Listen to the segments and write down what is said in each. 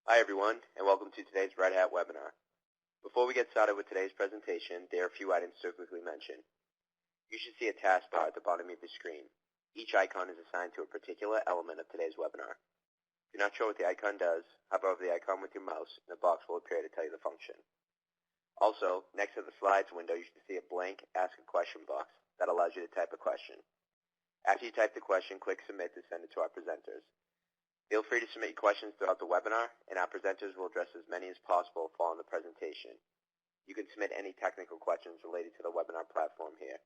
Hi everyone, and welcome to today's Red Hat webinar. Before we get started with today's presentation, there are a few items to quickly mention. You should see a taskbar at the bottom of your screen. Each icon is assigned to a particular element of today's webinar. If you're not sure what the icon does, hover over the icon with your mouse and a box will appear to tell you the function. Also, next to the slides window, you should see a blank Ask a Question box that allows you to type a question. After you type the question, click Submit to send it to our presenters. Feel free to submit your questions throughout the webinar, and our presenters will address as many as possible following the presentation. You can submit any technical questions related to the webinar platform here.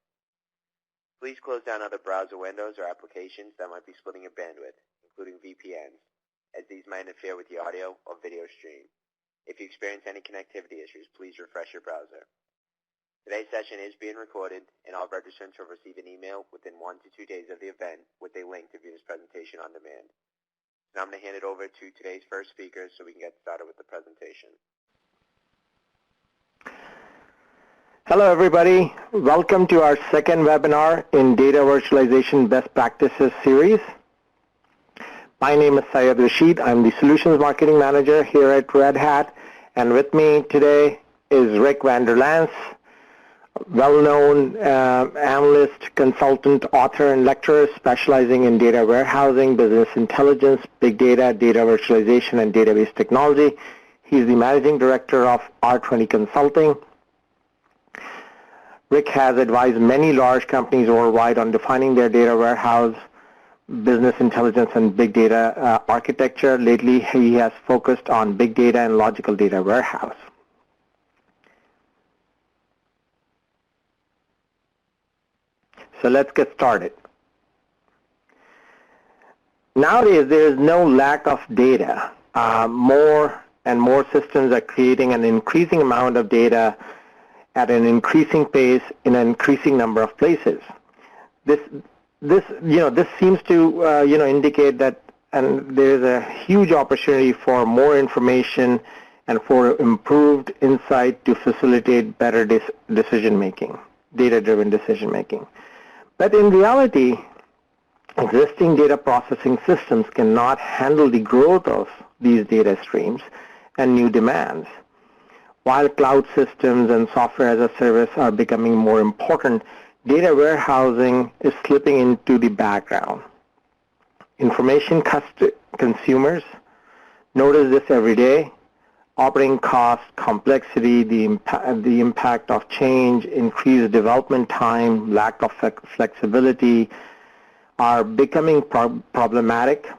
Please close down other browser windows or applications that might be splitting your bandwidth, including VPNs, as these might interfere with the audio or video stream. If you experience any connectivity issues, please refresh your browser. Today's session is being recorded, and all registrants will receive an email within 1 to 2 days of the event with a link to view this presentation on demand. Now I'm going to hand it over to today's first speaker so we can get started with the presentation. Hello everybody. Welcome to our second webinar in Data Virtualization Best Practices series. My name is Syed Rashid. I'm the Solutions Marketing Manager here at Red Hat, and with me today is Rick Vanderlance, well-known analyst, consultant, author, and lecturer specializing in data warehousing, business intelligence, big data, data virtualization, and database technology. He's the managing director of R20 Consulting. Rick has advised many large companies worldwide on defining their data warehouse, business intelligence, and big data architecture. Lately, he has focused on big data and logical data warehouse. So let's get started. Nowadays, there is no lack of data. More and more systems are creating an increasing amount of data at an increasing pace in an increasing number of places. This seems to indicate that there is a huge opportunity for more information and for improved insight to facilitate better decision making, data-driven decision making. But in reality, existing data processing systems cannot handle the growth of these data streams and new demands. While cloud systems and software as a service are becoming more important, data warehousing is slipping into the background. Information consumers notice this every day. Operating costs, complexity, the impact of change, increased development time, lack of flexibility are becoming problematic,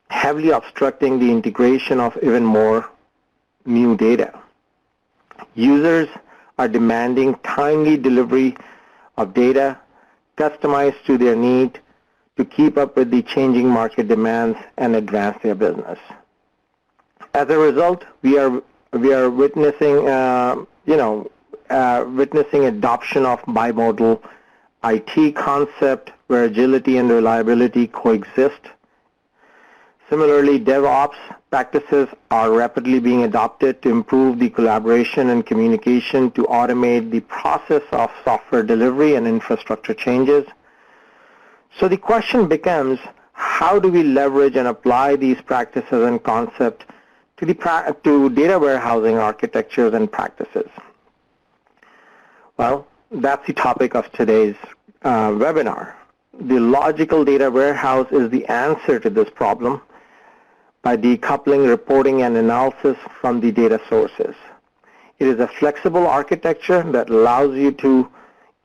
heavily obstructing the integration of even more new data. Users are demanding timely delivery of data customized to their need to keep up with the changing market demands and advance their business. As a result, we are witnessing witnessing adoption of bimodal IT concept where agility and reliability coexist. Similarly, DevOps practices are rapidly being adopted to improve the collaboration and communication to automate the process of software delivery and infrastructure changes. So the question becomes, how do we leverage and apply these practices and concepts to data warehousing architectures and practices? Well, that's the topic of today's webinar. The logical data warehouse is the answer to this problem by decoupling reporting and analysis from the data sources. It is a flexible architecture that allows you to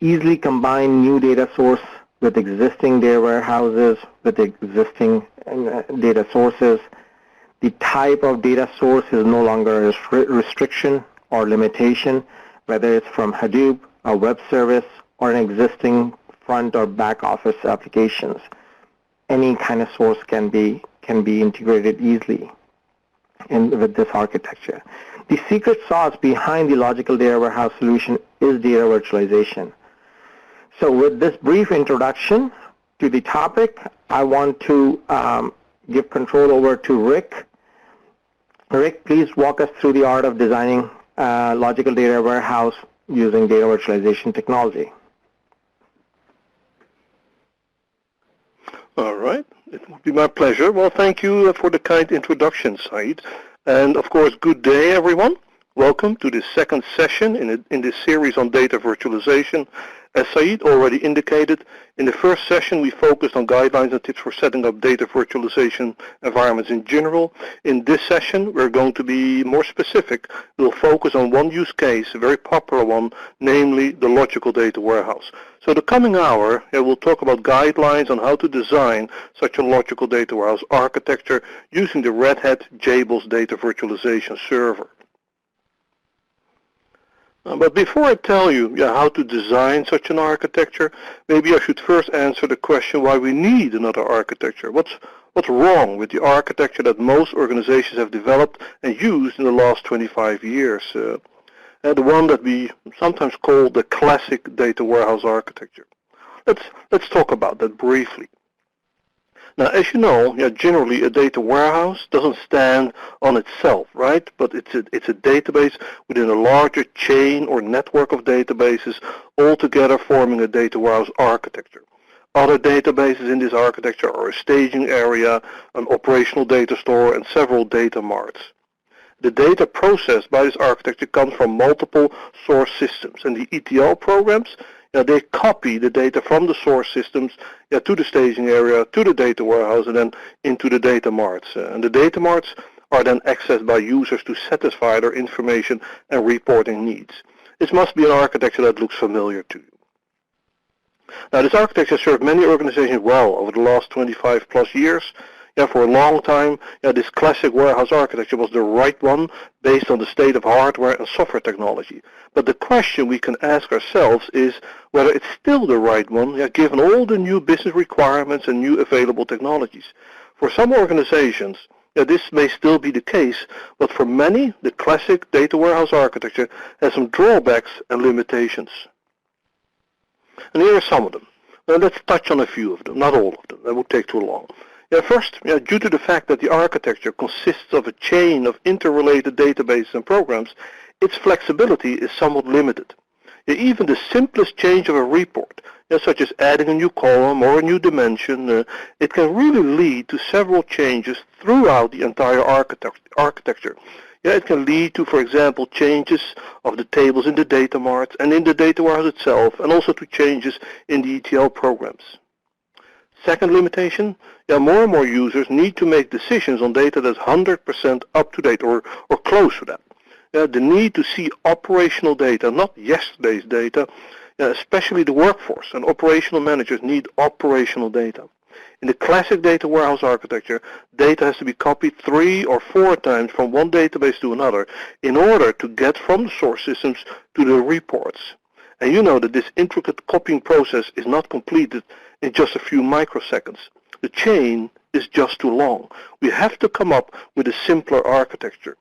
easily combine new data source with existing data warehouses, with existing data sources. The type of data source is no longer a restriction or limitation, whether it's from Hadoop, a web service, or an existing front or back office applications. Any kind of source can be integrated easily with this architecture. The secret sauce behind the logical data warehouse solution is data virtualization. So with this brief introduction to the topic, I want to give control over to Rick. Rick, please walk us through the art of designing logical data warehouse using data virtualization technology. All right. It would be my pleasure. Well, thank you for the kind introduction, Said. And of course, good day, everyone. Welcome to the second session in this series on data virtualization. As Said already indicated, in the first session we focused on guidelines and tips for setting up data virtualization environments in general. In this session we're going to be more specific. We'll focus on one use case, a very popular one, namely the logical data warehouse. So the coming hour we'll talk about guidelines on how to design such a logical data warehouse architecture using the Red Hat JBoss Data Virtualization server. But before I tell you how to design such an architecture, maybe I should first answer the question why we need another architecture. What's wrong with the architecture that most organizations have developed and used in the last 25 years? The one that we sometimes call the classic data warehouse architecture. Let's talk about that briefly. Now, as you know, generally a data warehouse doesn't stand on itself, right? But it's a database within a larger chain or network of databases, all together forming a data warehouse architecture. Other databases in this architecture are a staging area, an operational data store, and several data marts. The data processed by this architecture comes from multiple source systems, and the ETL programs they copy the data from the source systems to the staging area, to the data warehouse, and then into the data marts. And the data marts are then accessed by users to satisfy their information and reporting needs. This must be an architecture that looks familiar to you. Now, this architecture served many organizations well over the last 25 plus years. For a long time, this classic warehouse architecture was the right one based on the state of hardware and software technology. But the question we can ask ourselves is whether it's still the right one, given all the new business requirements and new available technologies. For some organizations, this may still be the case, but for many, the classic data warehouse architecture has some drawbacks and limitations. And here are some of them. Now, let's touch on a few of them, not all of them. That would take too long. First, due to the fact that the architecture consists of a chain of interrelated databases and programs, its flexibility is somewhat limited. Even the simplest change of a report, such as adding a new column or a new dimension, it can really lead to several changes throughout the entire architecture. It can lead to, for example, changes of the tables in the data mart and in the data warehouse itself, and also to changes in the ETL programs. Second limitation, more and more users need to make decisions on data that's 100% up to date or close to that. The need to see operational data, not yesterday's data, especially the workforce and operational managers need operational data. In the classic data warehouse architecture, data has to be copied 3 or 4 times from one database to another in order to get from the source systems to the reports. And you know that this intricate copying process is not completed in just a few microseconds. The chain is just too long. We have to come up with a simpler architecture.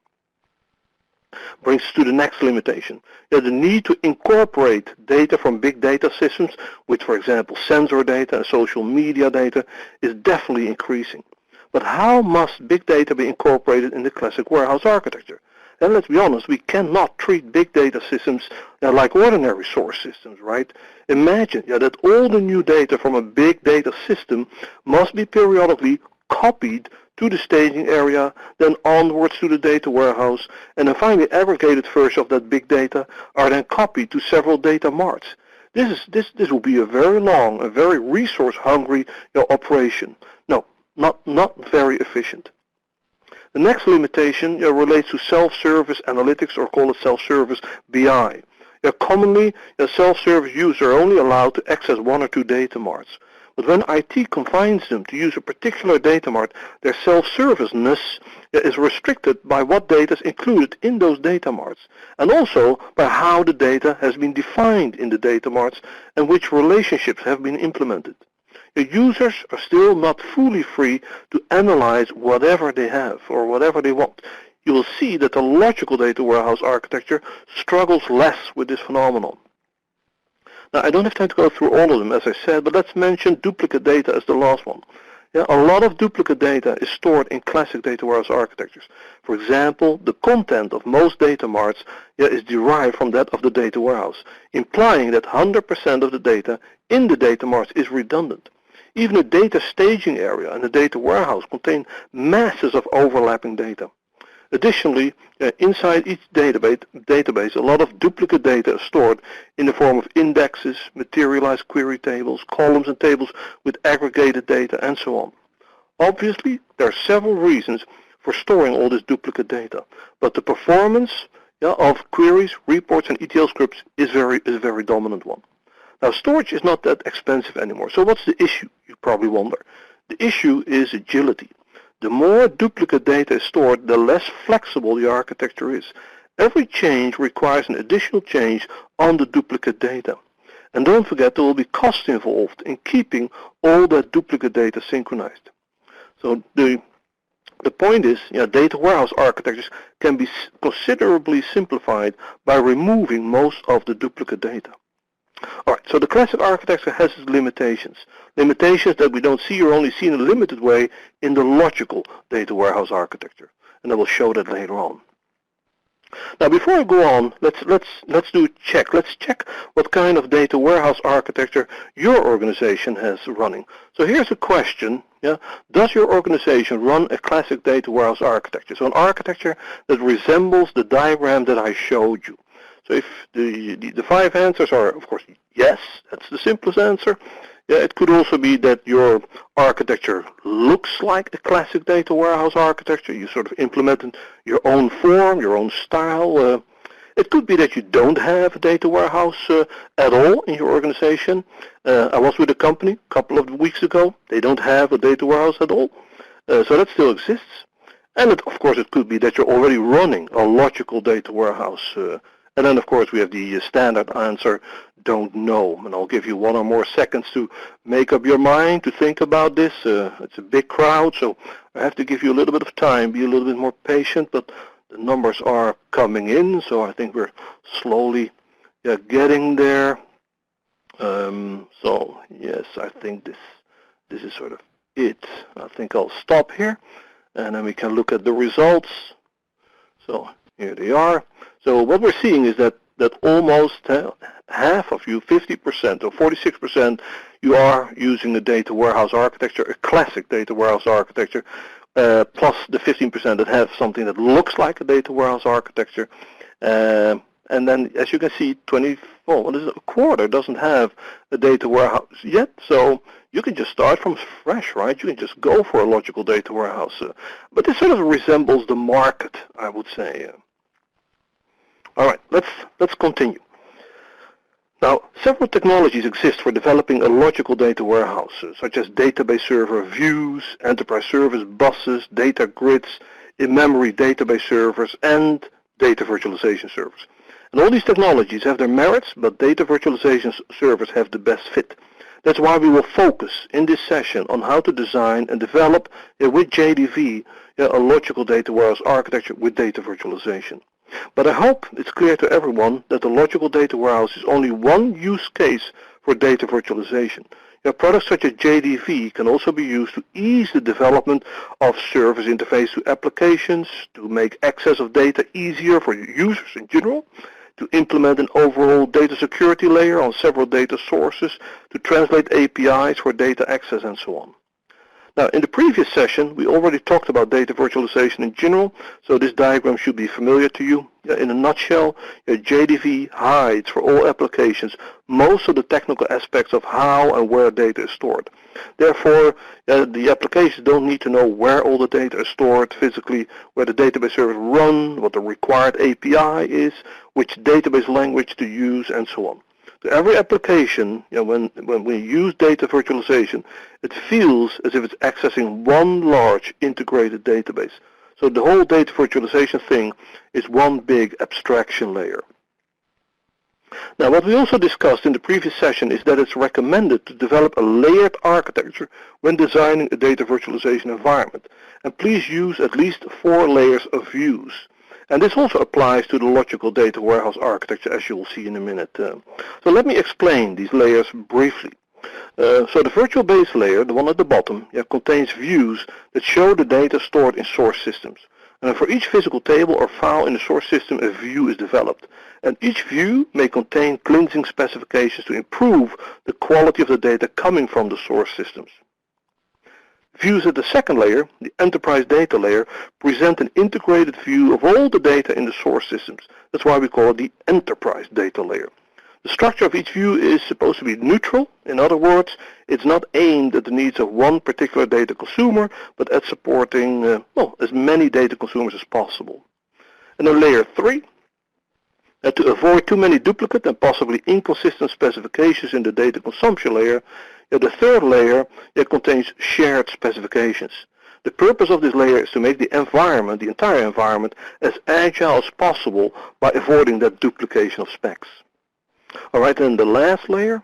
Brings us to the next limitation. The need to incorporate data from big data systems, with for example sensor data and social media data, is definitely increasing. But how must big data be incorporated in the classic warehouse architecture? And let's be honest, we cannot treat big data systems like ordinary source systems, right? Imagine that all the new data from a big data system must be periodically copied to the staging area, then onwards to the data warehouse, and then finally aggregated versions of that big data are then copied to several data marts. This will be a very long, a very resource-hungry operation. No, not very efficient. The next limitation relates to self-service analytics, or call it self-service BI. Commonly, self-service users are only allowed to access 1 or 2 data marts. But when IT confines them to use a particular data mart, their self-serviceness is restricted by what data is included in those data marts, and also by how the data has been defined in the data marts and which relationships have been implemented. The users are still not fully free to analyze whatever they have or whatever they want. You will see that the logical data warehouse architecture struggles less with this phenomenon. Now, I don't have time to go through all of them, as I said, but let's mention duplicate data as the last one. A lot of duplicate data is stored in classic data warehouse architectures. For example, the content of most data marts is derived from that of the data warehouse, implying that 100% of the data in the data marts is redundant. Even a data staging area and a data warehouse contain masses of overlapping data. Additionally, inside each database, a lot of duplicate data is stored in the form of indexes, materialized query tables, columns and tables with aggregated data, and so on. Obviously, there are several reasons for storing all this duplicate data, but the performance of queries, reports, and ETL scripts is a very dominant one. Now, storage is not that expensive anymore, so what's the issue, you probably wonder. The issue is agility. The more duplicate data is stored, the less flexible the architecture is. Every change requires an additional change on the duplicate data. And don't forget, there will be costs involved in keeping all that duplicate data synchronized. So the point is, data warehouse architectures can be considerably simplified by removing most of the duplicate data. Alright, so the classic architecture has its limitations. Limitations that we don't see or only see in a limited way in the logical data warehouse architecture. And I will show that later on. Now before I go on, let's do a check. Let's check what kind of data warehouse architecture your organization has running. So here's a question. Does your organization run a classic data warehouse architecture? So an architecture that resembles the diagram that I showed you. So if the 5 answers are, of course, yes, that's the simplest answer. It could also be that your architecture looks like a classic data warehouse architecture. You sort of implemented your own form, your own style. It could be that you don't have a data warehouse at all in your organization. I was with a company a couple of weeks ago. They don't have a data warehouse at all. So that still exists. And of course, it could be that you're already running a logical data warehouse. And then, of course, we have the standard answer, don't know. And I'll give you 1 or more seconds to make up your mind, to think about this. It's a big crowd, so I have to give you a little bit of time, be a little bit more patient, but the numbers are coming in, so I think we're slowly getting there. So, yes, I think this is sort of it. I think I'll stop here, and then we can look at the results. So, here they are. So what we're seeing is that almost half of you, 50% or 46%, you are using a data warehouse architecture, a classic data warehouse architecture, plus the 15% that have something that looks like a data warehouse architecture. And then, as you can see, a quarter doesn't have a data warehouse yet. So you can just start from fresh, right? You can just go for a logical data warehouse. But this sort of resembles the market, I would say. All right, let's continue. Now, several technologies exist for developing a logical data warehouse, such as database server views, enterprise service buses, data grids, in-memory database servers, and data virtualization servers. And all these technologies have their merits, but data virtualization servers have the best fit. That's why we will focus in this session on how to design and develop with JDV a logical data warehouse architecture with data virtualization. But I hope it's clear to everyone that the logical data warehouse is only one use case for data virtualization. Products such as JDV can also be used to ease the development of service interface to applications, to make access of data easier for users in general, to implement an overall data security layer on several data sources, to translate APIs for data access, and so on. Now, in the previous session, we already talked about data virtualization in general, so this diagram should be familiar to you. In a nutshell, JDV hides for all applications most of the technical aspects of how and where data is stored. Therefore, the applications don't need to know where all the data is stored physically, where the database service runs, what the required API is, which database language to use, and so on. So every application, when we use data virtualization, it feels as if it's accessing one large integrated database. So the whole data virtualization thing is one big abstraction layer. Now, what we also discussed in the previous session is that it's recommended to develop a layered architecture when designing a data virtualization environment. And please use at least 4 layers of views. And this also applies to the logical data warehouse architecture, as you will see in a minute. So let me explain these layers briefly. So the virtual base layer, the one at the bottom, contains views that show the data stored in source systems. And for each physical table or file in the source system, a view is developed. And each view may contain cleansing specifications to improve the quality of the data coming from the source systems. Views at the second layer, the enterprise data layer, present an integrated view of all the data in the source systems. That's why we call it the enterprise data layer. The structure of each view is supposed to be neutral. In other words, it's not aimed at the needs of one particular data consumer, but at supporting as many data consumers as possible. And then layer 3, to avoid too many duplicate and possibly inconsistent specifications in the data consumption layer, the third layer contains shared specifications. The purpose of this layer is to make the environment, the entire environment, as agile as possible by avoiding that duplication of specs. All right, and the last layer,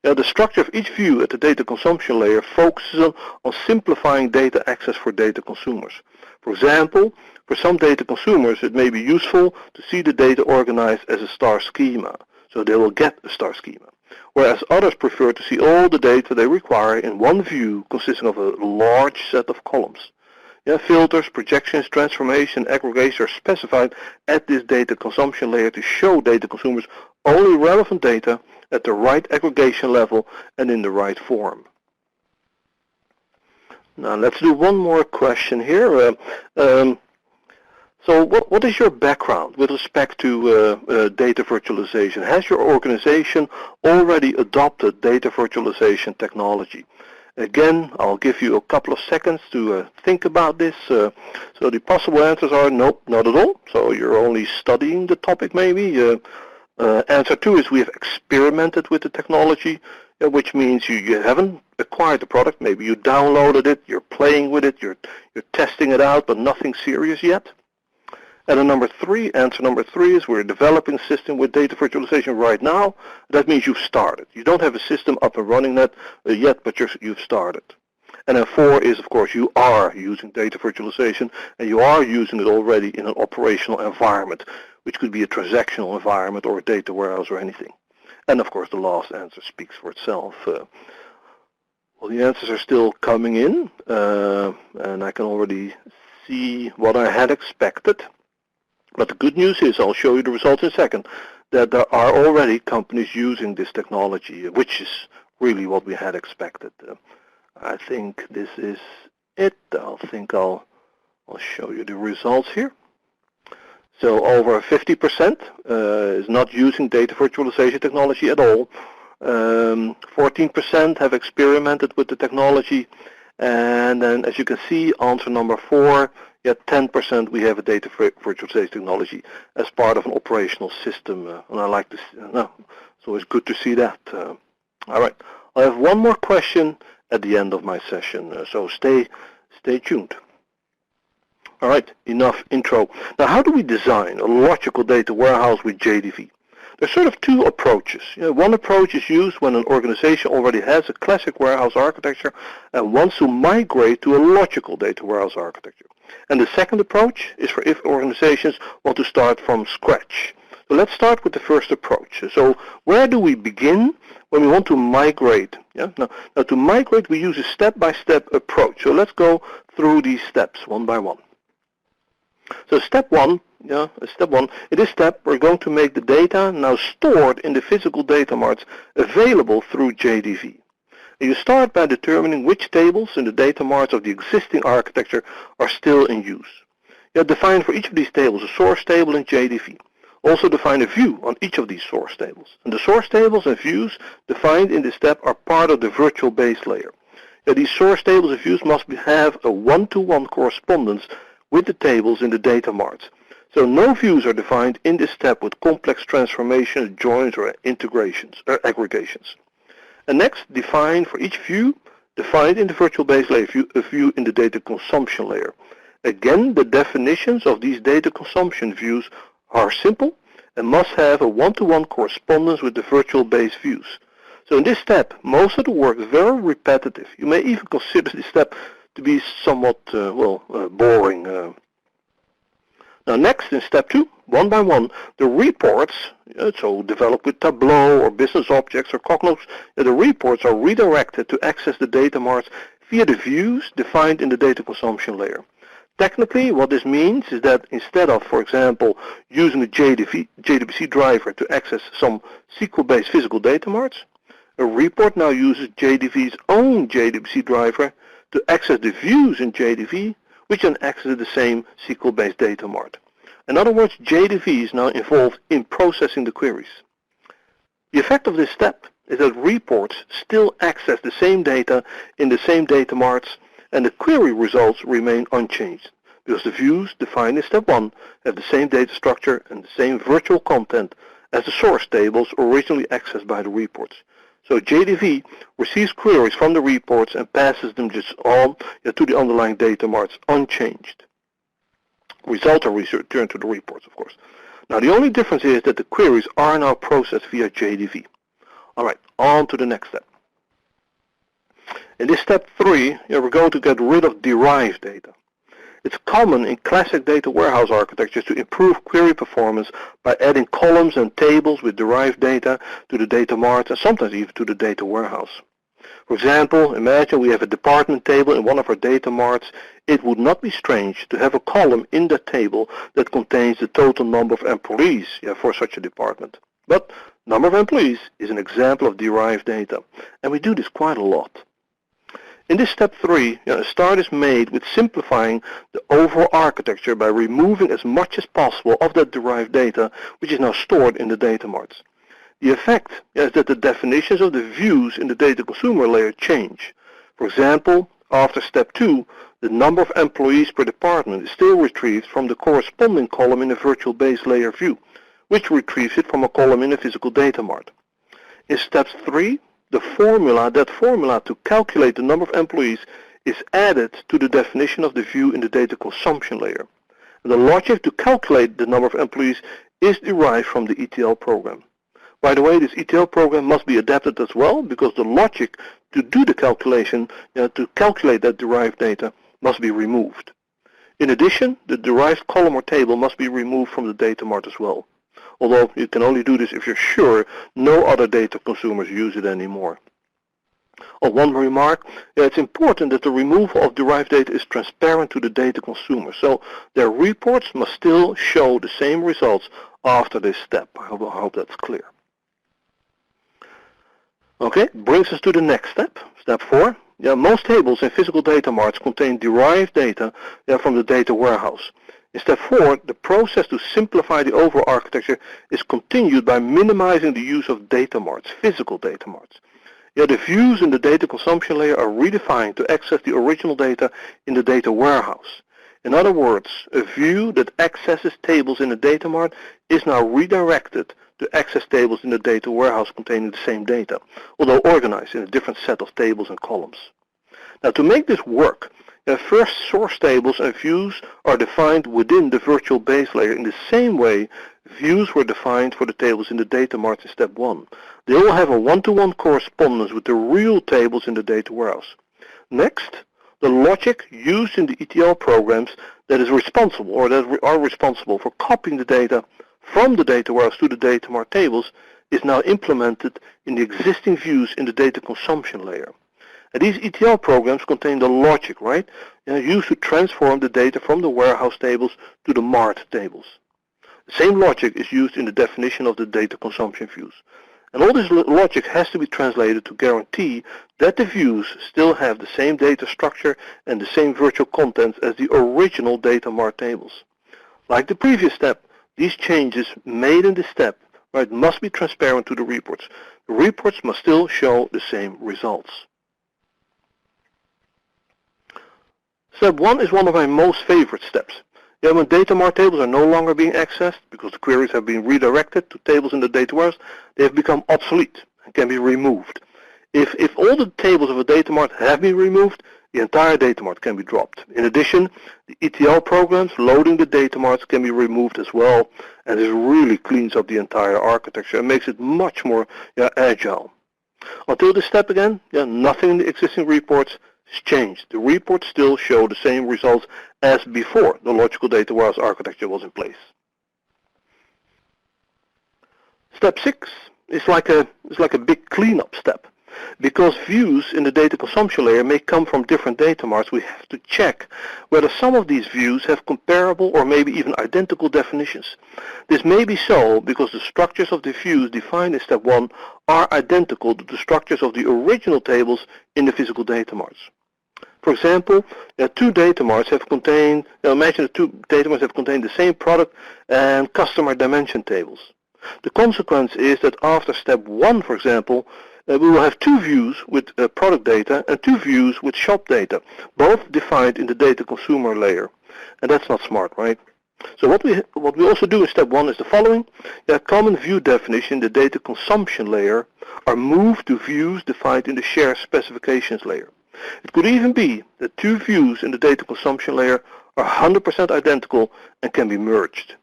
the structure of each view at the data consumption layer focuses on simplifying data access for data consumers. For example, for some data consumers, it may be useful to see the data organized as a star schema, so they will get a star schema. Whereas others prefer to see all the data they require in one view consisting of a large set of columns. Filters, projections, transformation, aggregation are specified at this data consumption layer to show data consumers only relevant data at the right aggregation level and in the right form. Now let's do one more question here. So what is your background with respect to data virtualization? Has your organization already adopted data virtualization technology? Again, I'll give you a couple of seconds to think about this. So the possible answers are no, not at all. So you're only studying the topic maybe. Answer 2 is we have experimented with the technology, which means you haven't acquired the product. Maybe you downloaded it, you're playing with it, you're testing it out, but nothing serious yet. And answer number 3 is we're developing a system with data virtualization right now. That means you've started. You don't have a system up and running yet, but you've started. And then 4 is, of course, you are using data virtualization, and you are using it already in an operational environment, which could be a transactional environment or a data warehouse or anything. And, of course, the last answer speaks for itself. Well, the answers are still coming in, and I can already see what I had expected. But the good news is, I'll show you the results in a second, that there are already companies using this technology, which is really what we had expected. I think this is it. I'll show you the results here. So over 50% is not using data virtualization technology at all. 14% have experimented with the technology. And then, as you can see, answer number 4, 10% we have a data virtualization technology as part of an operational system. And I like to see, it's always good to see that. All right, I have one more question at the end of my session, so stay tuned. All right, enough intro. Now, how do we design a logical data warehouse with JDV? There's sort of 2 approaches. One approach is used when an organization already has a classic warehouse architecture and wants to migrate to a logical data warehouse architecture. And the second approach is for if organizations want to start from scratch. So let's start with the first approach. So where do we begin when we want to migrate? Now to migrate, we use a step-by-step approach. So let's go through these steps one by one. So step 1, in this step we're going to make the data now stored in the physical data marts available through JDV. You start by determining which tables in the data marts of the existing architecture are still in use. You define for each of these tables a source table in JDV. Also define a view on each of these source tables. And the source tables and views defined in this step are part of the virtual base layer. These source tables and views must have a one-to-one correspondence with the tables in the data marts. So no views are defined in this step with complex transformations, joins, or integrations or aggregations. And next, define for each view defined in the virtual base layer a view in the data consumption layer. Again, the definitions of these data consumption views are simple and must have a one-to-one correspondence with the virtual base views. So in this step, most of the work is very repetitive. You may even consider this step to be somewhat boring. Now next, in step 2, one by one, the reports, so developed with Tableau or Business Objects or Cognos, the reports are redirected to access the data marts via the views defined in the data consumption layer. Technically, what this means is that instead of, for example, using a JDBC driver to access some SQL-based physical data marts, a report now uses JDV's own JDBC driver to access the views in JDV, which then access the same SQL-based data mart. In other words, JDV is now involved in processing the queries. The effect of this step is that reports still access the same data in the same data marts, and the query results remain unchanged, because the views defined in step 1 have the same data structure and the same virtual content as the source tables originally accessed by the reports. So JDV receives queries from the reports and passes them just on to the underlying data marts unchanged. Results are returned to the reports, of course. Now the only difference is that the queries are now processed via JDV. Alright, on to the next step. In this step 3, we're going to get rid of derived data. It's common in classic data warehouse architectures to improve query performance by adding columns and tables with derived data to the data mart and sometimes even to the data warehouse. For example, imagine we have a department table in one of our data marts. It would not be strange to have a column in that table that contains the total number of employees for such a department. But number of employees is an example of derived data, and we do this quite a lot. In this step 3, a start is made with simplifying the overall architecture by removing as much as possible of that derived data, which is now stored in the data marts. The effect is that the definitions of the views in the data consumer layer change. For example, after step 2, the number of employees per department is still retrieved from the corresponding column in a virtual base layer view, which retrieves it from a column in a physical data mart. In step 3, that formula to calculate the number of employees is added to the definition of the view in the data consumption layer. And the logic to calculate the number of employees is derived from the ETL program. By the way, this ETL program must be adapted as well, because the logic to do the calculation, to calculate that derived data, must be removed. In addition, the derived column or table must be removed from the data mart as well. Although you can only do this if you're sure no other data consumers use it anymore. One remark, it's important that the removal of derived data is transparent to the data consumer, so their reports must still show the same results after this step. I hope that's clear. Okay, brings us to the next step, step 4. Most tables in physical data marts contain derived data from the data warehouse. In step 4, the process to simplify the overall architecture is continued by minimizing the use of data marts, physical data marts. The views in the data consumption layer are redefined to access the original data in the data warehouse. In other words, a view that accesses tables in the data mart is now redirected to access tables in the data warehouse containing the same data, although organized in a different set of tables and columns. Now, to make this work, first source tables and views are defined within the virtual base layer in the same way views were defined for the tables in the data mart in step 1. They all have a one-to-one correspondence with the real tables in the data warehouse. Next, the logic used in the ETL programs that is responsible or that are responsible for copying the data from the data warehouse to the data mart tables is now implemented in the existing views in the data consumption layer. And these ETL programs contain the logic, right, used to transform the data from the warehouse tables to the Mart tables. The same logic is used in the definition of the data consumption views. And all this logic has to be translated to guarantee that the views still have the same data structure and the same virtual contents as the original data Mart tables. Like the previous step, these changes made in this step must be transparent to the reports. The reports must still show the same results. Step 1 is one of my most favorite steps. When data mart tables are no longer being accessed because the queries have been redirected to tables in the data warehouse, they have become obsolete and can be removed. If all the tables of a data mart have been removed, the entire data mart can be dropped. In addition, the ETL programs loading the data marts can be removed as well, and this really cleans up the entire architecture and makes it much more agile. Until this step again, nothing in the existing reports has changed. The reports still show the same results as before the logical data warehouse architecture was in place. Step 6 is like a big cleanup step. Because views in the data consumption layer may come from different data marts, we have to check whether some of these views have comparable or maybe even identical definitions. This may be so because the structures of the views defined in step 1 are identical to the structures of the original tables in the physical data marts. For example, two data marts have contained, imagine that two data marts have contained the same product and customer dimension tables. The consequence is that after step 1, for example, we will have two views with product data and two views with shop data, both defined in the data consumer layer. And that's not smart, right? So what we also do in step 1 is the following. The common view definition in the data consumption layer are moved to views defined in the share specifications layer. It could even be that two views in the data consumption layer are 100% identical and can be merged.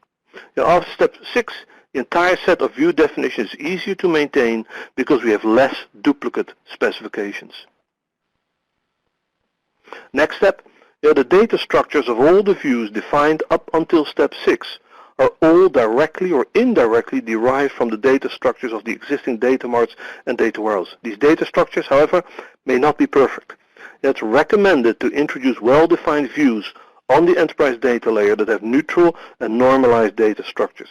After step 6, the entire set of view definitions is easier to maintain because we have less duplicate specifications. Next step, the data structures of all the views defined up until step 6 are all directly or indirectly derived from the data structures of the existing data marts and data warehouse. These data structures, however, may not be perfect. It's recommended to introduce well-defined views on the enterprise data layer that have neutral and normalized data structures.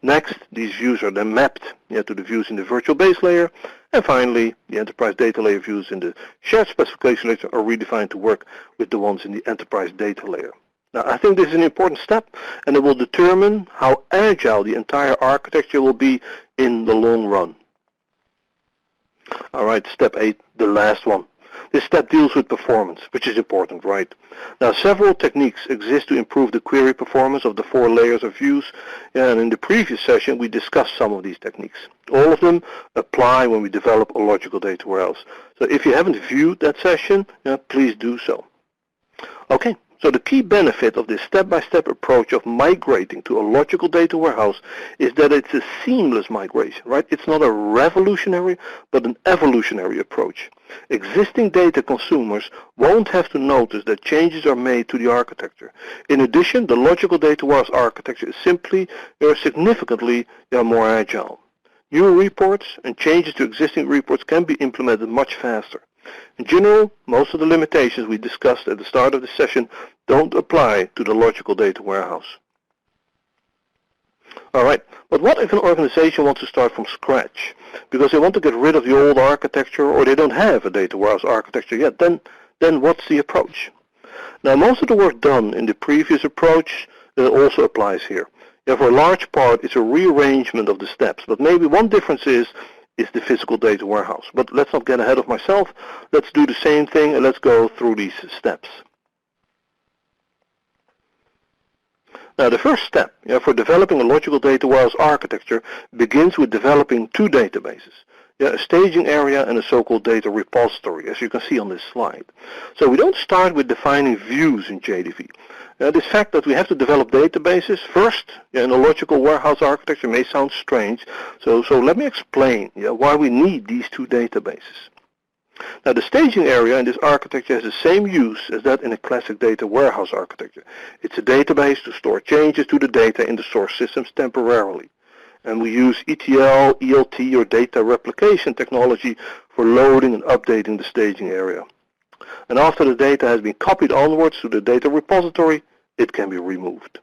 Next, these views are then mapped to the views in the virtual base layer. And finally, the enterprise data layer views in the shared specification layer are redefined to work with the ones in the enterprise data layer. Now, I think this is an important step, and it will determine how agile the entire architecture will be in the long run. All right, step 8, the last one. This step deals with performance, which is important, right? Now, several techniques exist to improve the query performance of the 4 layers of views, and in the previous session we discussed some of these techniques. All of them apply when we develop a logical data warehouse. So if you haven't viewed that session, please do so. Okay. So the key benefit of this step-by-step approach of migrating to a logical data warehouse is that it's a seamless migration, right? It's not a revolutionary, but an evolutionary approach. Existing data consumers won't have to notice that changes are made to the architecture. In addition, the logical data warehouse architecture is simply or significantly more agile. New reports and changes to existing reports can be implemented much faster. In general, most of the limitations we discussed at the start of the session don't apply to the logical data warehouse. Alright, but what if an organization wants to start from scratch? Because they want to get rid of the old architecture or they don't have a data warehouse architecture yet, then what's the approach? Now, most of the work done in the previous approach also applies here. For a large part, it's a rearrangement of the steps, but maybe one difference is the physical data warehouse. But let's not get ahead of myself. Let's do the same thing and let's go through these steps. Now, the first step for developing a logical data warehouse architecture begins with developing 2 databases. A staging area and a so-called data repository, as you can see on this slide. So we don't start with defining views in JDV. This fact that we have to develop databases first in a logical warehouse architecture may sound strange. So let me explain why we need these 2 databases. Now, the staging area in this architecture has the same use as that in a classic data warehouse architecture. It's a database to store changes to the data in the source systems temporarily. And we use ETL, ELT, or data replication technology for loading and updating the staging area. And after the data has been copied onwards to the data repository, it can be removed.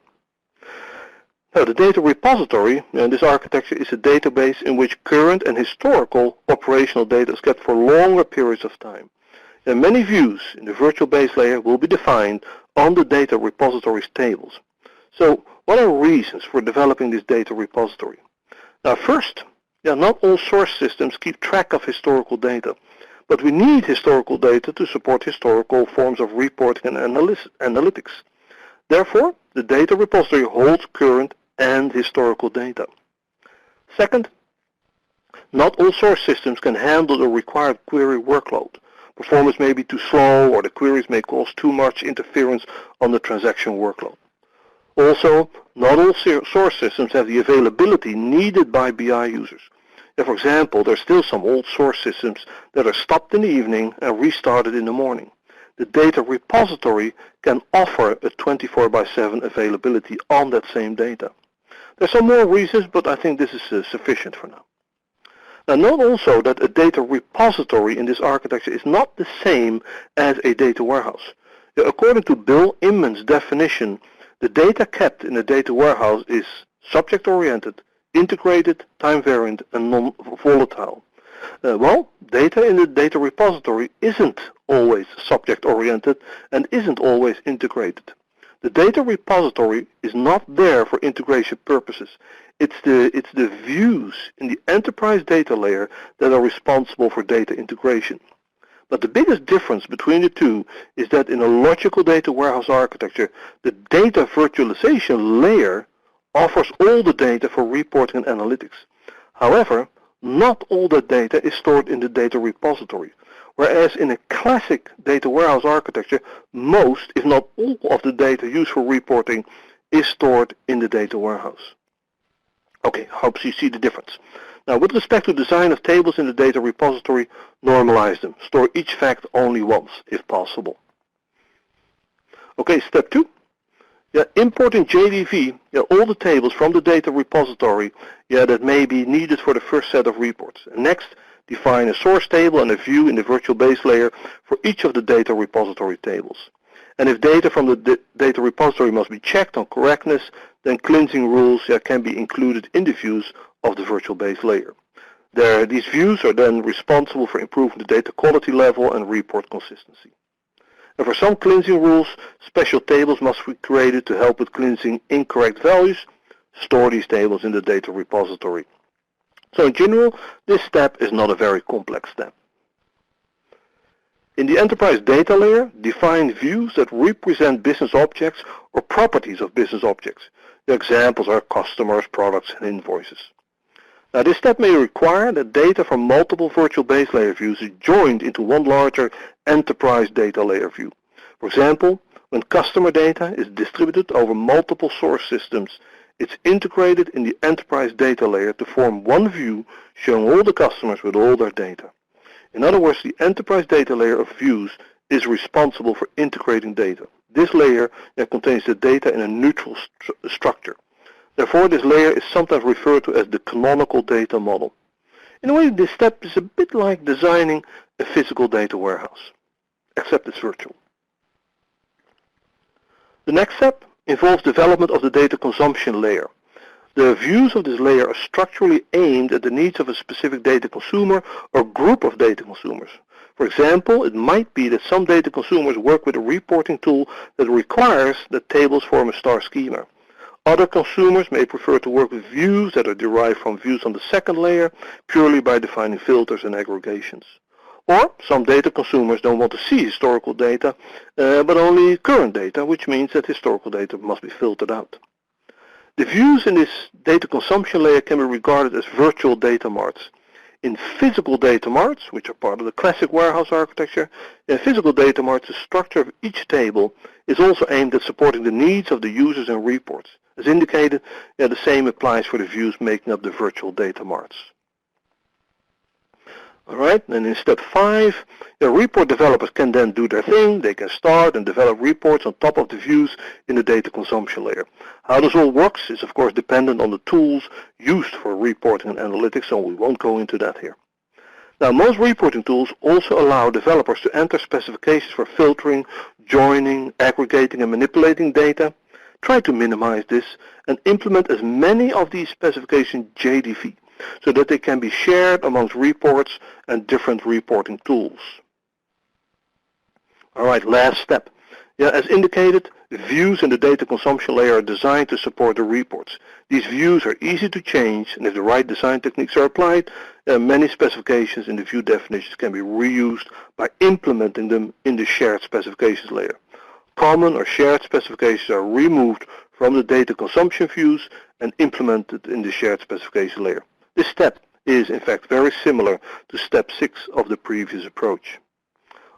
Now, the data repository in this architecture is a database in which current and historical operational data is kept for longer periods of time. And many views in the virtual base layer will be defined on the data repository's tables. So what are reasons for developing this data repository? Now, first, not all source systems keep track of historical data, but we need historical data to support historical forms of reporting and analytics. Therefore, the data repository holds current and historical data. Second, not all source systems can handle the required query workload. Performance may be too slow, or the queries may cause too much interference on the transaction workload. Also, not all source systems have the availability needed by BI users. For example, there are still some old source systems that are stopped in the evening and restarted in the morning. The data repository can offer a 24/7 availability on that same data. There are some more reasons, but I think this is sufficient for now. Now note also that a data repository in this architecture is not the same as a data warehouse. According to Bill Inman's definition, the data kept in a data warehouse is subject-oriented, integrated, time-variant, and non-volatile. Well, data in the data repository isn't always subject-oriented and isn't always integrated. The data repository is not there for integration purposes. It's the views in the enterprise data layer that are responsible for data integration. But the biggest difference between the two is that in a logical data warehouse architecture, the data virtualization layer offers all the data for reporting and analytics. However, not all the data is stored in the data repository, whereas in a classic data warehouse architecture, most, if not all, of the data used for reporting is stored in the data warehouse. Okay, hope you see the difference. Now, with respect to design of tables in the data repository, normalize them. Store each fact only once, if possible. Okay, step 2. Importing JDV, all the tables from the data repository that may be needed for the first set of reports. And next, define a source table and a view in the virtual base layer for each of the data repository tables. And if data from the data repository must be checked on correctness, then cleansing rules can be included in the views of the virtual base layer. These views are then responsible for improving the data quality level and report consistency. And for some cleansing rules, special tables must be created to help with cleansing incorrect values. Store these tables in the data repository. So in general, this step is not a very complex step. In the enterprise data layer, define views that represent business objects or properties of business objects. The examples are customers, products, and invoices. Now this step may require that data from multiple virtual base layer views is joined into one larger enterprise data layer view. For example, when customer data is distributed over multiple source systems, it's integrated in the enterprise data layer to form one view showing all the customers with all their data. In other words, the enterprise data layer of views is responsible for integrating data. This layer contains the data in a neutral structure. Therefore, this layer is sometimes referred to as the canonical data model. In a way, this step is a bit like designing a physical data warehouse, except it's virtual. The next step involves development of the data consumption layer. The views of this layer are structurally aimed at the needs of a specific data consumer or group of data consumers. For example, it might be that some data consumers work with a reporting tool that requires that tables form a star schema. Other consumers may prefer to work with views that are derived from views on the second layer purely by defining filters and aggregations. Or some data consumers don't want to see historical data, but only current data, which means that historical data must be filtered out. The views in this data consumption layer can be regarded as virtual data marts. In physical data marts, which are part of the classic warehouse architecture, in physical data marts, the structure of each table is also aimed at supporting the needs of the users and reports. As indicated, the same applies for the views making up the virtual data marts. Alright, and in step 5, the report developers can then do their thing. They can start and develop reports on top of the views in the data consumption layer. How this all works is of course dependent on the tools used for reporting and analytics, so we won't go into that here. Now, most reporting tools also allow developers to enter specifications for filtering, joining, aggregating, and manipulating data. Try to minimize this and implement as many of these specifications JDV, so that they can be shared amongst reports and different reporting tools. Alright, last step. As indicated, views in the data consumption layer are designed to support the reports. These views are easy to change, and if the right design techniques are applied, many specifications in the view definitions can be reused by implementing them in the shared specifications layer. Common or shared specifications are removed from the data consumption views and implemented in the shared specification layer. This step is in fact very similar to step 6 of the previous approach.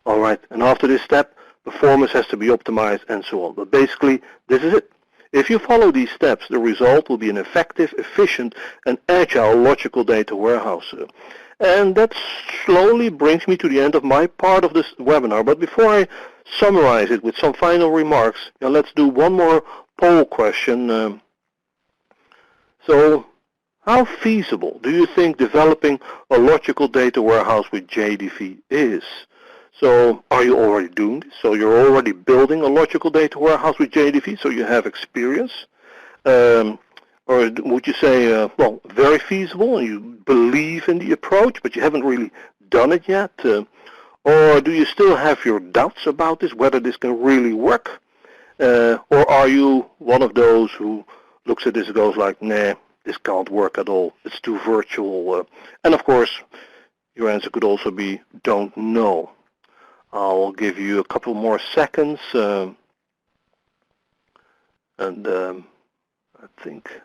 Alright, and after this step, performance has to be optimized and so on. But basically, this is it. If you follow these steps, the result will be an effective, efficient, and agile logical data warehouse. And that slowly brings me to the end of my part of this webinar. But before I summarize it with some final remarks, let's do one more poll question. So, How feasible do you think developing a logical data warehouse with JDV is? So are you already doing this? So you're already building a logical data warehouse with JDV, so you have experience? Or would you say, well, very feasible and you believe in the approach, but you haven't really done it yet? Or do you still have your doubts about this, whether this can really work? Or are you one of those who looks at this and goes like, nah, this can't work at all. It's too virtual. And of course, your answer could also be, don't know. I'll give you a couple more seconds. I think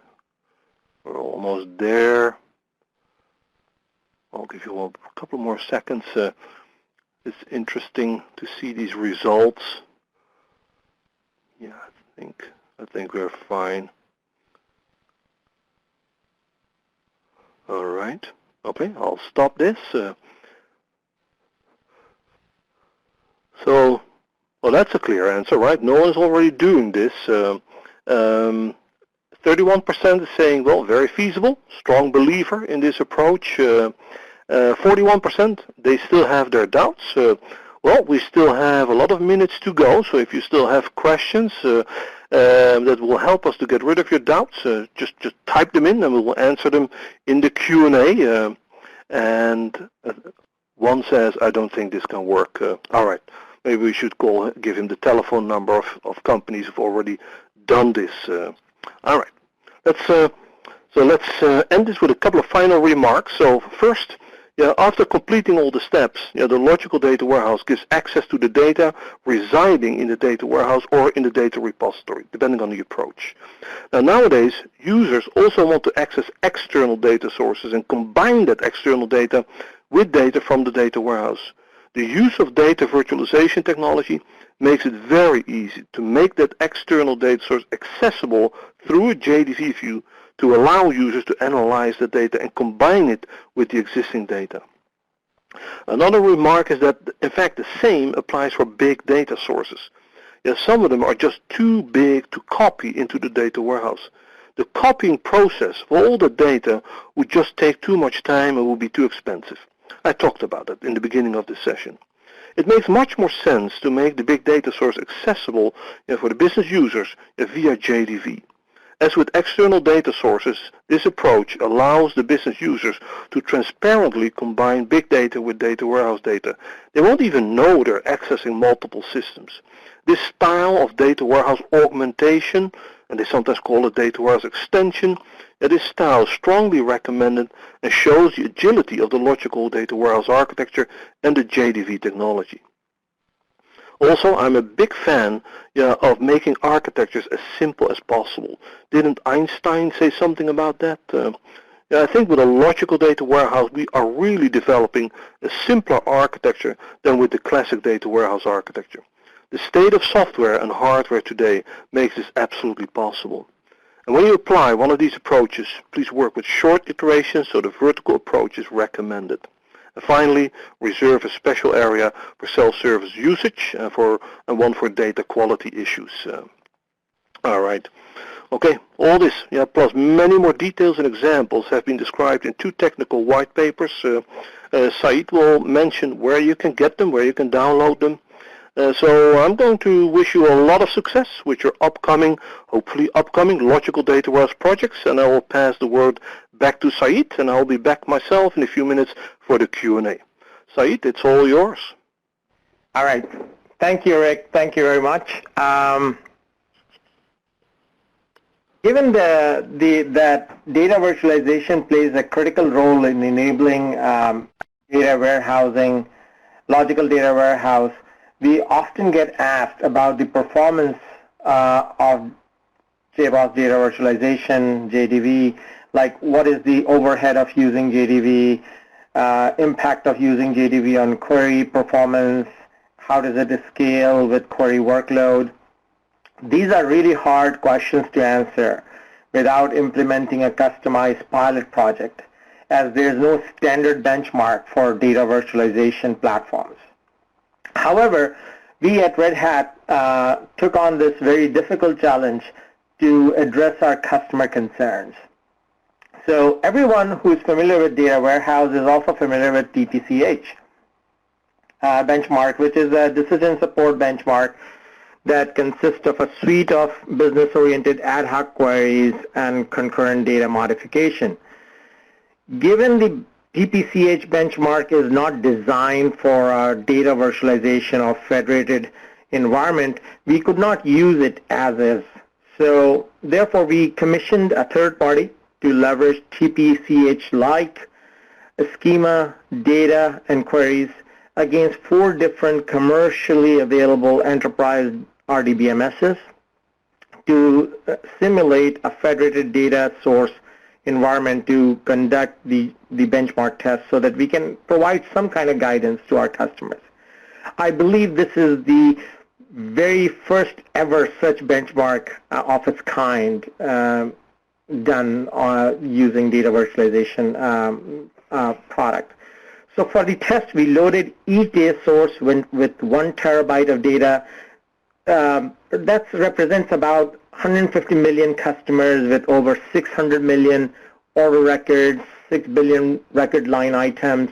we're almost there. I'll give you a couple more seconds. It's interesting to see these results. Yeah, I think we're fine. All right. Okay, I'll stop this. So, well, that's a clear answer, right? No one's already doing this. 31% is saying, well, very feasible, strong believer in this approach. 41%, they still have their doubts. Well, we still have a lot of minutes to go, so if you still have questions that will help us to get rid of your doubts, just type them in and we will answer them in the Q&A. And one says, I don't think this can work. All right, maybe we should give him the telephone number of companies who've already done this. All right, let's end this with a couple of final remarks. So first, after completing all the steps, the logical data warehouse gives access to the data residing in the data warehouse or in the data repository, depending on the approach. Now, nowadays, users also want to access external data sources and combine that external data with data from the data warehouse. The use of data virtualization technology makes it very easy to make that external data source accessible through a JDV view to allow users to analyze the data and combine it with the existing data. Another remark is that, in fact, the same applies for big data sources. Some of them are just too big to copy into the data warehouse. The copying process for all the data would just take too much time and would be too expensive. I talked about that in the beginning of this session. It makes much more sense to make the big data source accessible for the business users via JDV. As with external data sources, this approach allows the business users to transparently combine big data with data warehouse data. They won't even know they're accessing multiple systems. This style of data warehouse augmentation, and they sometimes call it data warehouse extension, this style is strongly recommended and shows the agility of the logical data warehouse architecture and the JDV technology. Also, I'm a big fan of making architectures as simple as possible. Didn't Einstein say something about that? I think with a logical data warehouse, we are really developing a simpler architecture than with the classic data warehouse architecture. The state of software and hardware today makes this absolutely possible. And when you apply one of these approaches, please work with short iterations, so the vertical approach is recommended. And finally, reserve a special area for self-service usage and one for data quality issues. All right. Okay, all this, plus many more details and examples have been described in 2 technical white papers. Said will mention where you can get them, where you can download them. So I'm going to wish you a lot of success with your hopefully upcoming logical data warehouse projects, and I will pass the word back to Said, and I'll be back myself in a few minutes for the Q&A. Said, it's all yours. All right. Thank you, Rick. Thank you very much. Given that data virtualization plays a critical role in enabling data warehousing, logical data warehouse, we often get asked about the performance of JBoss Data Virtualization, JDV, like what is the overhead of using JDV, impact of using JDV on query performance, how does it scale with query workload. These are really hard questions to answer without implementing a customized pilot project, as there is no standard benchmark for data virtualization platforms. However, we at Red Hat took on this very difficult challenge to address our customer concerns. So everyone who is familiar with data warehouse is also familiar with DPCH benchmark, which is a decision support benchmark that consists of a suite of business-oriented ad hoc queries and concurrent data modification. Given the DPCH benchmark is not designed for a data virtualization or federated environment, we could not use it as is. So therefore, we commissioned a third party to leverage DPCH-like schema, data, and queries against 4 different commercially available enterprise RDBMSs to simulate a federated data source environment to conduct the benchmark test so that we can provide some kind of guidance to our customers. I believe this is the very first ever such benchmark of its kind done using data virtualization product. So for the test, we loaded each data source with 1 terabyte of data. That represents about 150 million customers with over 600 million order records, 6 billion record line items,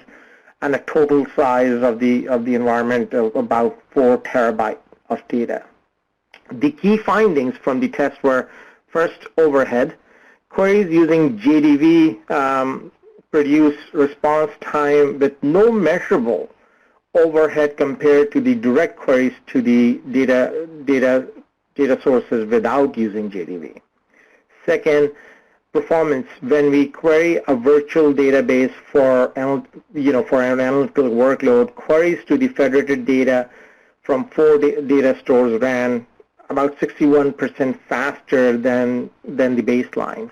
and a total size of the environment of about 4 terabytes of data. The key findings from the test were, first, overhead. Queries using JDV produce response time with no measurable overhead compared to the direct queries to the data sources without using JDV. Second, performance. When we query a virtual database for an analytical workload, queries to the federated data from 4 data stores ran about 61% faster than the baseline.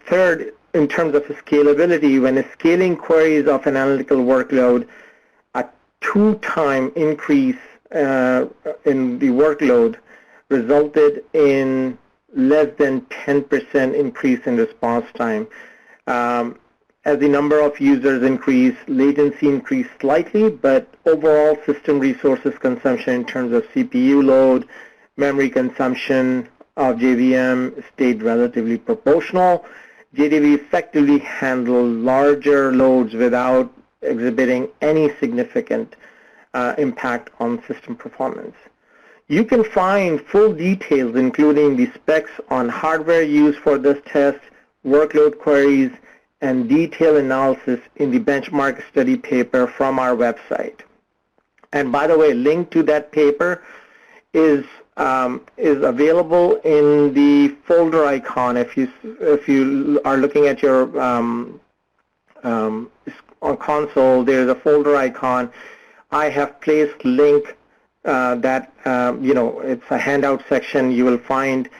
Third, in terms of scalability, when scaling queries of an analytical workload, a 2-time increase in the workload resulted in less than 10% increase in response time. As the number of users increased, latency increased slightly, but overall system resources consumption in terms of CPU load, memory consumption of JVM stayed relatively proportional. JDV effectively handled larger loads without exhibiting any significant impact on system performance. You can find full details, including the specs on hardware used for this test, workload queries, and detailed analysis in the benchmark study paper from our website. And by the way, link to that paper is available in the folder icon. If you are looking at your on console, there's a folder icon. I have placed link that it's a handout section. You will find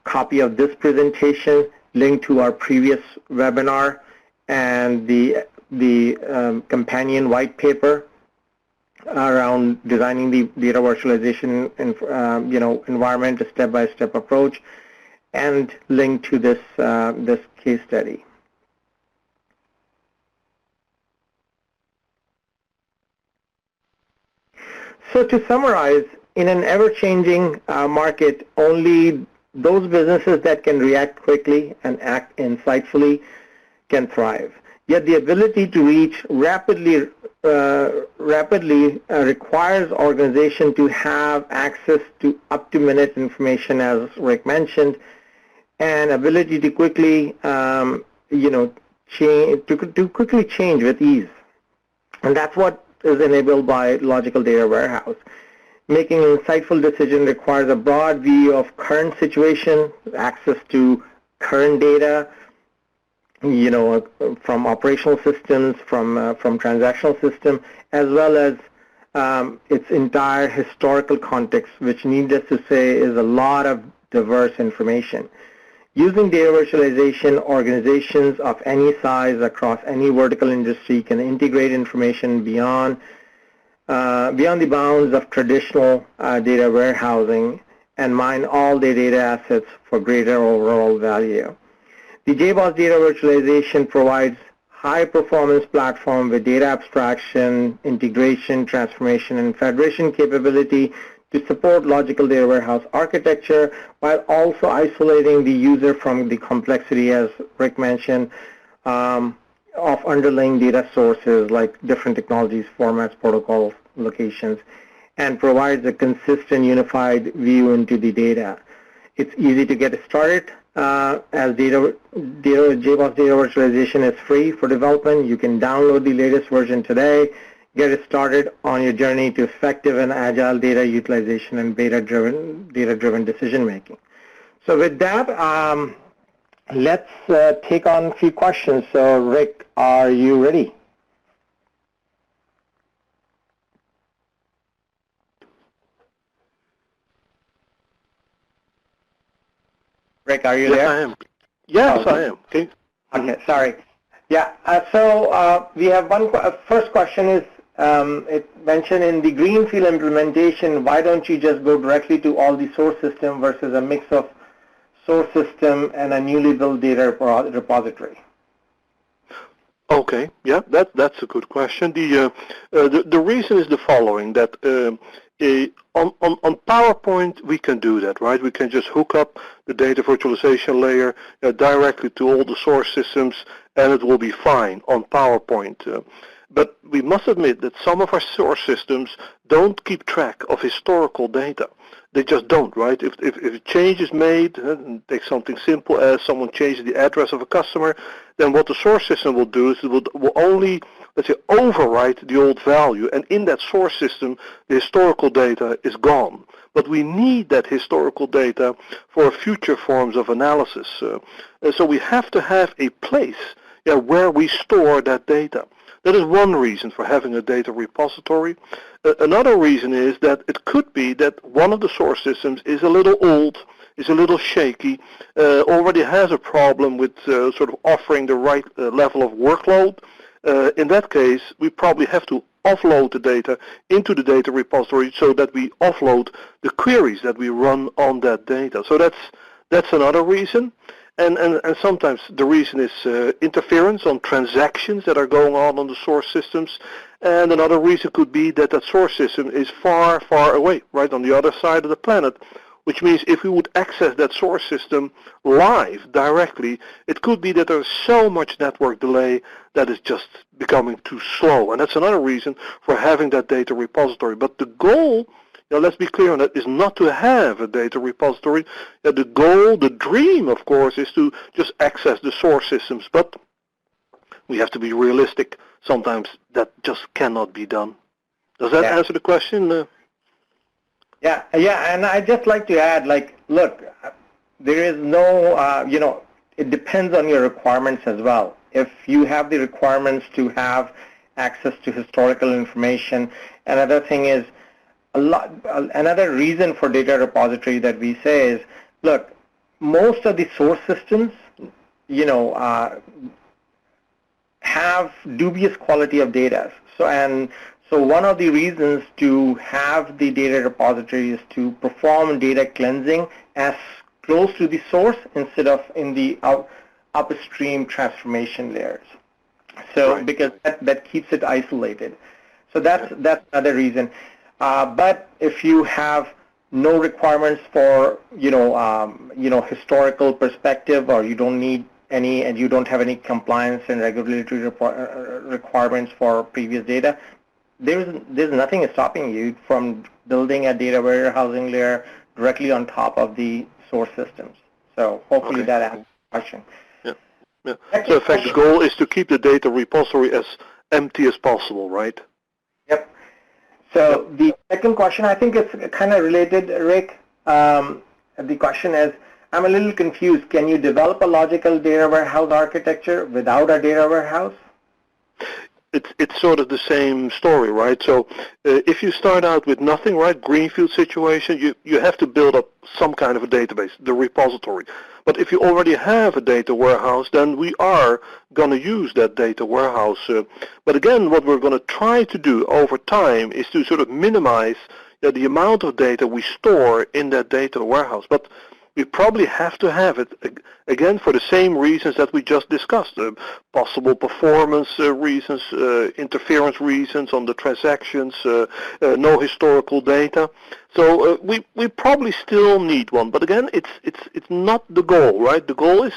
copy of this presentation, link to our previous webinar, and the companion white paper around designing the data virtualization environment, a step-by-step approach, and link to this this case study. So to summarize, in an ever-changing market, only those businesses that can react quickly and act insightfully can thrive. Yet the ability to reach rapidly requires organization to have access to up-to-minute information, as Rick mentioned, and ability to quickly, quickly change with ease. And that's what is enabled by logical data warehouse. Making an insightful decision requires a broad view of current situation, access to current data, from operational systems, from transactional system, as well as its entire historical context, which needless to say is a lot of diverse information. Using data virtualization, organizations of any size across any vertical industry can integrate information beyond the bounds of traditional data warehousing and mine all their data assets for greater overall value. The JBoss Data Virtualization provides high-performance platform with data abstraction, integration, transformation, and federation capability to support logical data warehouse architecture while also isolating the user from the complexity, as Rick mentioned, of underlying data sources like different technologies, formats, protocols, locations, and provides a consistent unified view into the data. It's easy to get started as JBoss Data Virtualization is free for development. You can download the latest version today, get it started on your journey to effective and agile data utilization and data-driven decision making. So with that, let's take on a few questions. So Rick, are you ready? Rick, are you there? Yes, I am. Yes, I am. Okay. Okay, sorry. Yeah, so we have one, first question is, it mentioned in the Greenfield implementation, why don't you just go directly to all the source system versus a mix of source system and a newly built data repository? Okay, yeah, that's a good question. The reason is the following, that on PowerPoint we can do that, right? We can just hook up the data virtualization layer directly to all the source systems, and it will be fine on PowerPoint. But we must admit that some of our source systems don't keep track of historical data. They just don't, right? If a change is made, take something simple as someone changes the address of a customer, then what the source system will do is it will only, let's say, overwrite the old value, and in that source system, the historical data is gone. But we need that historical data for future forms of analysis. So we have to have a place where we store that data. That is one reason for having a data repository. Another reason is that it could be that one of the source systems is a little old, is a little shaky, already has a problem with sort of offering the right level of workload. In that case, we probably have to offload the data into the data repository so that we offload the queries that we run on that data. So that's another reason. And sometimes the reason is interference on transactions that are going on the source systems. And another reason could be that that source system is far, far away, right on the other side of the planet, which means if we would access that source system live directly, it could be that there's so much network delay that it's just becoming too slow. And that's another reason for having that data repository. But the goal, let's be clear on that, is not to have a data repository. The goal, the dream, of course, is to just access the source systems. But we have to be realistic. Sometimes that just cannot be done. Does that answer the question? Yeah, and I'd just like to add, look, there is no, it depends on your requirements as well. If you have the requirements to have access to historical information, another thing is, another reason for data repository that we say is, look, most of the source systems, have dubious quality of data. So one of the reasons to have the data repository is to perform data cleansing as close to the source instead of in the upstream transformation layers. So right. Because that keeps it isolated. So that's another reason. But if you have no requirements for historical perspective, or you don't need any, and you don't have any compliance and regulatory requirements for previous data, there's nothing stopping you from building a data warehousing layer directly on top of the source systems. So hopefully that answers the question. Yeah. So in fact, the goal is to keep the data repository as empty as possible, right? Yep. So the second question, I think it's kind of related, Rick. The question is, I'm a little confused. Can you develop a logical data warehouse architecture without a data warehouse? It's sort of the same story, right? So if you start out with nothing, right, greenfield situation, you have to build up some kind of a database, the repository. But if you already have a data warehouse, then we are going to use that data warehouse. But again, what we're going to try to do over time is to sort of minimize the amount of data we store in that data warehouse. But we probably have to have it, again, for the same reasons that we just discussed, possible performance reasons, interference reasons on the transactions, no historical data. So we probably still need one, but again, it's not the goal, right? The goal is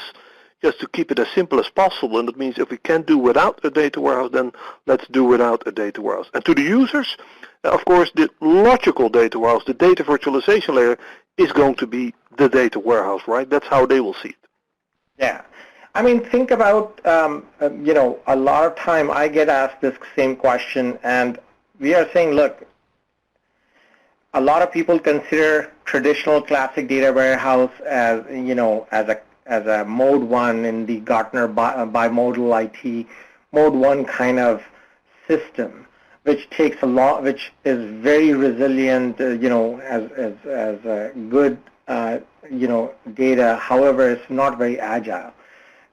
just to keep it as simple as possible, and that means if we can't do without a data warehouse, then let's do without a data warehouse. And to the users, of course, the logical data warehouse, the data virtualization layer, is going to be the data warehouse, right? That's how they will see it. Yeah. I mean, think about, a lot of time I get asked this same question, and we are saying, look, a lot of people consider traditional classic data warehouse as, as a mode 1 in the Gartner bimodal IT, mode 1 kind of system, which takes a lot, which is very resilient, as a good, data. However, it's not very agile.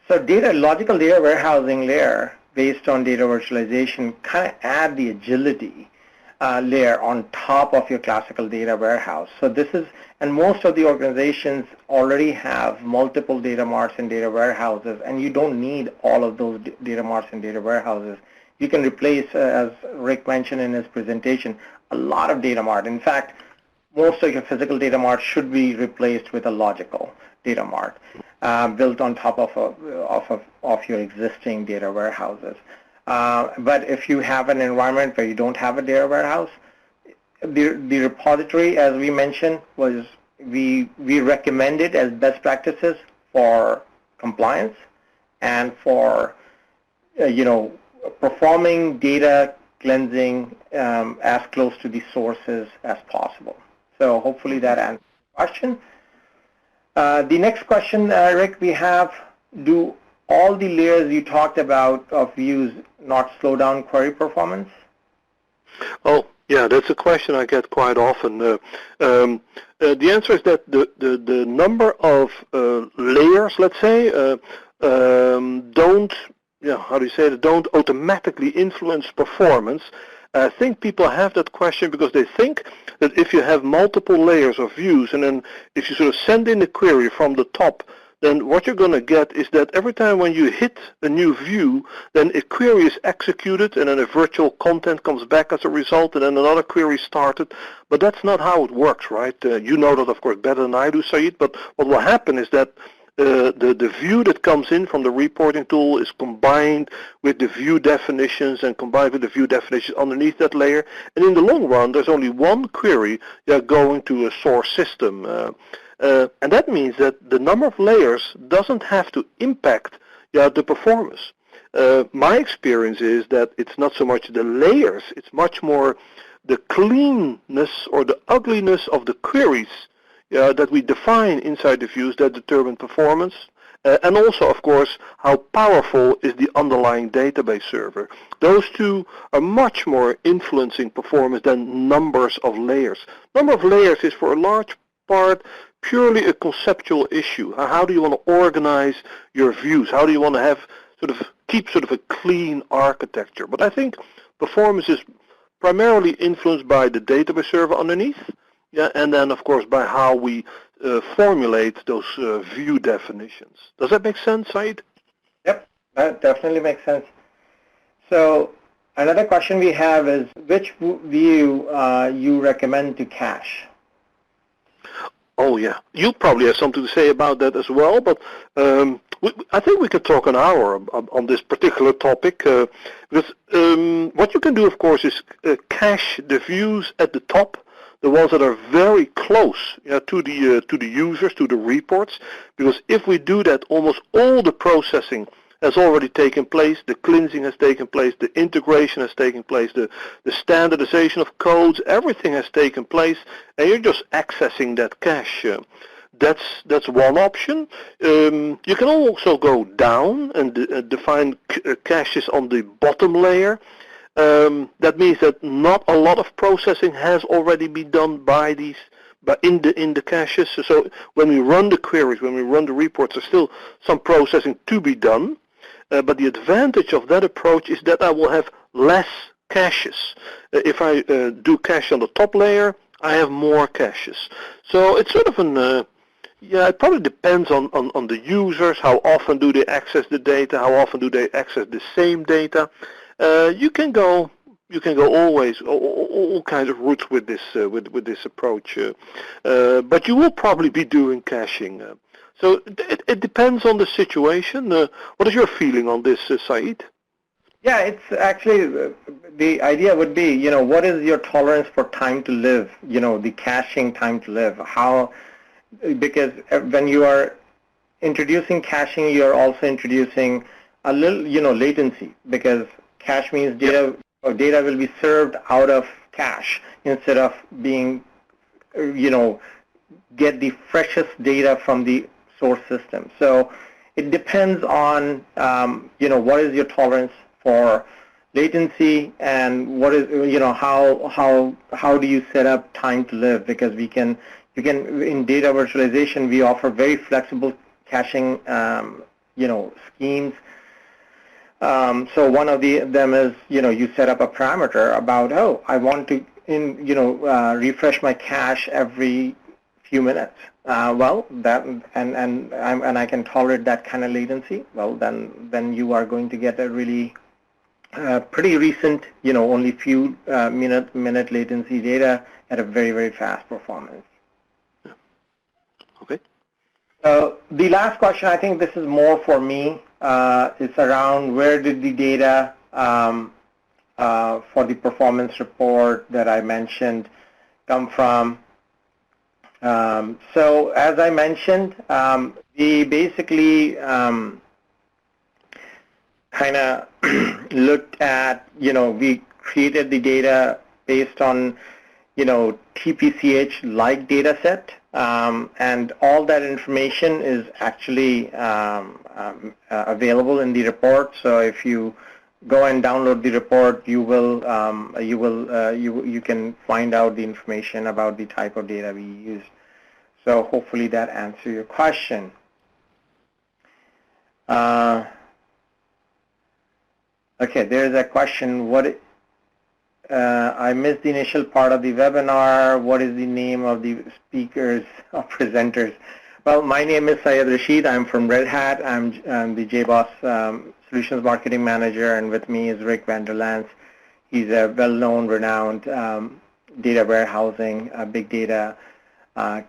So logical data warehousing layer based on data virtualization kind of add the agility layer on top of your classical data warehouse. So this is, and most of the organizations already have multiple data marts and data warehouses, and you don't need all of those data marts and data warehouses. You can replace, as Rick mentioned in his presentation, a lot of data mart. In fact, most of your physical data mart should be replaced with a logical data mart built on top of your existing data warehouses. But if you have an environment where you don't have a data warehouse, the repository, as we mentioned, was we recommend it as best practices for compliance and for performing data cleansing as close to the sources as possible. So hopefully that answers the question. The next question, Rick, we have, do all the layers you talked about of views not slow down query performance? Oh, yeah, that's a question I get quite often. The answer is that the number of layers, let's say, don't, how do you say it, don't automatically influence performance. I think people have that question because they think that if you have multiple layers of views, and then if you sort of send in a query from the top, then what you're going to get is that every time when you hit a new view, then a query is executed, and then a virtual content comes back as a result, and then another query started. But that's not how it works, right? You know that, of course, better than I do, Said, but what will happen is that the view that comes in from the reporting tool is combined with the view definitions and combined with the view definitions underneath that layer. And in the long run, there's only one query going to a source system. And that means that the number of layers doesn't have to impact the performance. My experience is that it's not so much the layers, it's much more the cleanness or the ugliness of the queries that we define inside the views that determine performance. And also, of course, how powerful is the underlying database server. Those two are much more influencing performance than numbers of layers. Number of layers is for a large part purely a conceptual issue. How do you want to organize your views? How do you want to have keep a clean architecture? But I think performance is primarily influenced by the database server underneath, and then of course by how we formulate those view definitions. Does that make sense, Said? Yep, that definitely makes sense. So another question we have is, which view you recommend to cache? Oh yeah, you probably have something to say about that as well, but I think we could talk an hour on this particular topic, because what you can do, of course, is cache the views at the top, the ones that are very close to the users, to the reports, because if we do that, almost all the processing has already taken place, the cleansing has taken place, the integration has taken place, the standardization of codes, everything has taken place, and you're just accessing that cache. That's one option. You can also go down and define caches on the bottom layer. That means that not a lot of processing has already been done by these, but in the caches. So when we run the queries, when we run the reports, there's still some processing to be done. But the advantage of that approach is that I will have less caches. If I do cache on the top layer, I have more caches. So it's sort of an Yeah, it probably depends on the users. How often do they access the data? How often do they access the same data? You can go always all kinds of routes with this approach. But you will probably be doing caching. So it depends on the situation. What is your feeling on this, Saeed? Yeah, it's actually, the idea would be, what is your tolerance for time to live, the caching time to live? Because when you are introducing caching, you're also introducing a little, latency, because cache means data will be served out of cache instead of being, get the freshest data from the source system. So it depends on, what is your tolerance for latency, and what is, how do you set up time to live? Because in data virtualization, we offer very flexible caching, schemes. So one of them is, you set up a parameter about, I want to, refresh my cache every few minutes. Well, that and I can tolerate that kind of latency. Well, then you are going to get a really pretty recent, only few minute latency data at a very, very fast performance. Okay. The last question, I think this is more for me, is around where did the data for the performance report that I mentioned come from. So as I mentioned, we basically kind of looked at, we created the data based on, TPCH-like data set, and all that information is actually available in the report. So if you go and download the report, you can find out the information about the type of data we use. So hopefully that answers your question. Okay, there's a question. I missed the initial part of the webinar. What is the name of the speakers or presenters? Well, my name is Syed Rashid. I'm from Red Hat. I'm the JBoss Solutions Marketing Manager, and with me is Rick Vanderlance. He's a well-known, renowned data warehousing, big data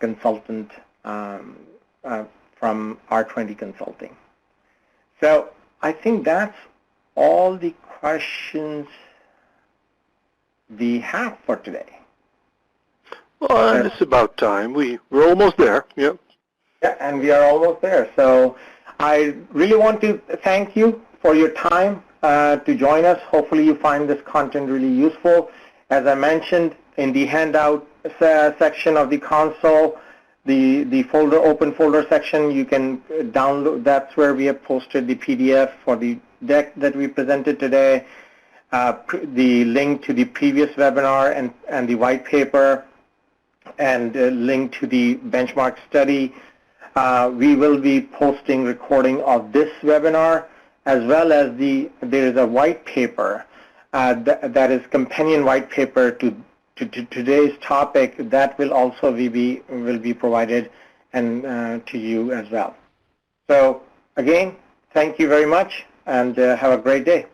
consultant from R20 Consulting. So I think that's all the questions we have for today. Well, it's about time. We're almost there. Yep. Yeah, and we are almost there. So I really want to thank you for your time to join us. Hopefully you find this content really useful. As I mentioned, in the handout section of the console, the folder, open folder section, you can download. That's where we have posted the PDF for the deck that we presented today, the link to the previous webinar and the white paper, and a link to the benchmark study. We will be posting recording of this webinar, as well as there is a white paper that is companion white paper to today's topic that will also be provided and to you as well. So again, thank you very much, and have a great day.